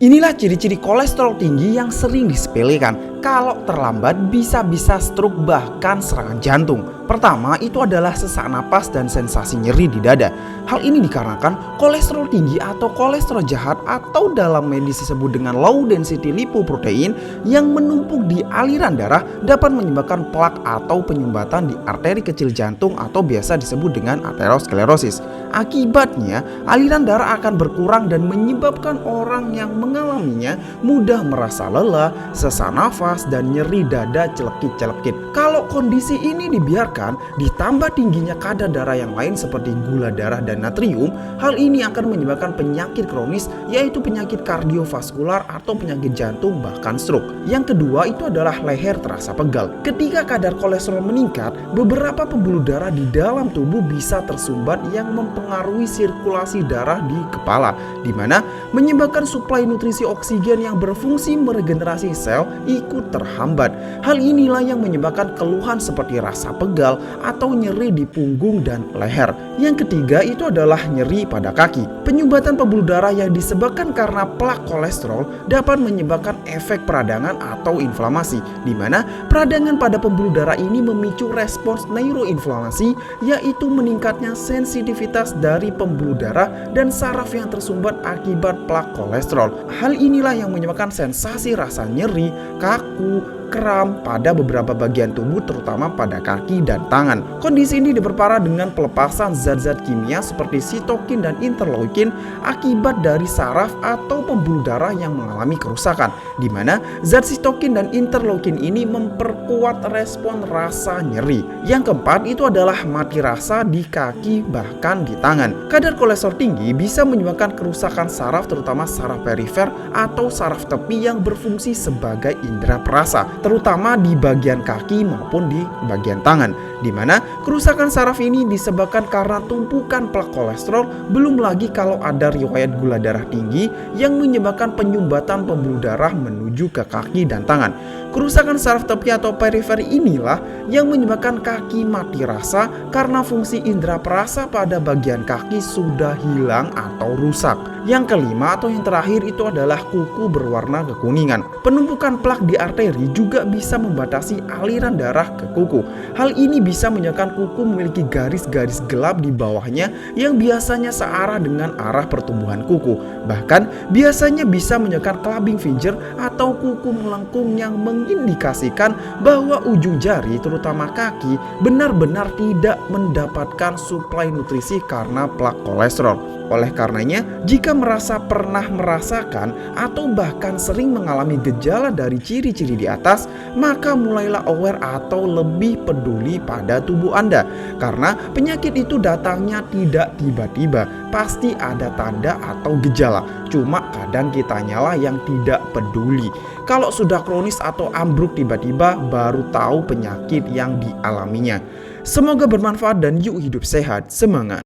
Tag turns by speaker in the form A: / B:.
A: Inilah ciri-ciri kolesterol tinggi yang sering disepelekan. Kalau terlambat bisa-bisa stroke bahkan serangan jantung. Pertama itu adalah sesak napas dan sensasi nyeri di dada. Hal ini dikarenakan kolesterol tinggi atau kolesterol jahat atau dalam medis disebut dengan low density lipoprotein yang menumpuk di aliran darah dapat menyebabkan plak atau penyumbatan di arteri kecil jantung atau biasa disebut dengan aterosklerosis. Akibatnya aliran darah akan berkurang dan menyebabkan orang yang mengalaminya mudah merasa lelah, sesak nafas, dan nyeri dada celekit-celekit. Kalau kondisi ini dibiarkan, ditambah tingginya kadar darah yang lain seperti gula darah dan natrium, hal ini akan menyebabkan penyakit kronis yaitu penyakit kardiovaskular atau penyakit jantung bahkan stroke. Yang kedua itu adalah leher terasa pegal. Ketika kadar kolesterol meningkat, beberapa pembuluh darah di dalam tubuh bisa tersumbat yang mempengaruhi sirkulasi darah di kepala, di mana menyebabkan suplai nutrisi oksigen yang berfungsi meregenerasi sel ikut terhambat. Hal inilah yang menyebabkan keluhan seperti rasa pegal atau nyeri di punggung dan leher. Yang ketiga itu adalah nyeri pada kaki. Penyumbatan pembuluh darah yang disebabkan karena plak kolesterol dapat menyebabkan efek peradangan atau inflamasi, di mana peradangan pada pembuluh darah ini memicu respons neuroinflamasi, yaitu meningkatnya sensitivitas dari pembuluh darah dan saraf yang tersumbat akibat plak kolesterol. Hal inilah yang menyebabkan sensasi rasa nyeri, kaku, kram pada beberapa bagian tubuh terutama pada kaki dan tangan. Kondisi ini diperparah dengan pelepasan zat-zat kimia seperti sitokin dan interleukin akibat dari saraf atau pembuluh darah yang mengalami kerusakan, di mana zat sitokin dan interleukin ini memperkuat respon rasa nyeri. Yang keempat itu adalah mati rasa di kaki bahkan di tangan. Kadar kolesterol tinggi bisa menyebabkan kerusakan saraf terutama saraf perifer atau saraf tepi yang berfungsi sebagai indera perasa, terutama di bagian kaki maupun di bagian tangan, di mana kerusakan saraf ini disebabkan karena tumpukan plak kolesterol, belum lagi kalau ada riwayat gula darah tinggi yang menyebabkan penyumbatan pembuluh darah menuju ke kaki dan tangan. Kerusakan saraf tepi atau periferi inilah yang menyebabkan kaki mati rasa karena fungsi indera perasa pada bagian kaki sudah hilang atau rusak. Yang kelima atau yang terakhir itu adalah kuku berwarna kekuningan. Penumpukan plak di arteri juga bisa membatasi aliran darah ke kuku. Hal ini bisa menyebabkan kuku memiliki garis-garis gelap di bawahnya yang biasanya searah dengan arah pertumbuhan kuku. Bahkan biasanya bisa menyebabkan clubbing finger atau kuku melengkung yang mengindikasikan bahwa ujung jari terutama kaki benar-benar tidak mendapatkan suplai nutrisi karena plak kolesterol. Oleh karenanya, jika merasa pernah merasakan atau bahkan sering mengalami gejala dari ciri-ciri di atas, maka mulailah aware atau lebih peduli pada tubuh Anda. Karena penyakit itu datangnya tidak tiba-tiba, pasti ada tanda atau gejala. Cuma kadang kitanyalah yang tidak peduli. Kalau sudah kronis atau ambruk tiba-tiba, baru tahu penyakit yang dialaminya. Semoga bermanfaat dan yuk hidup sehat, semangat!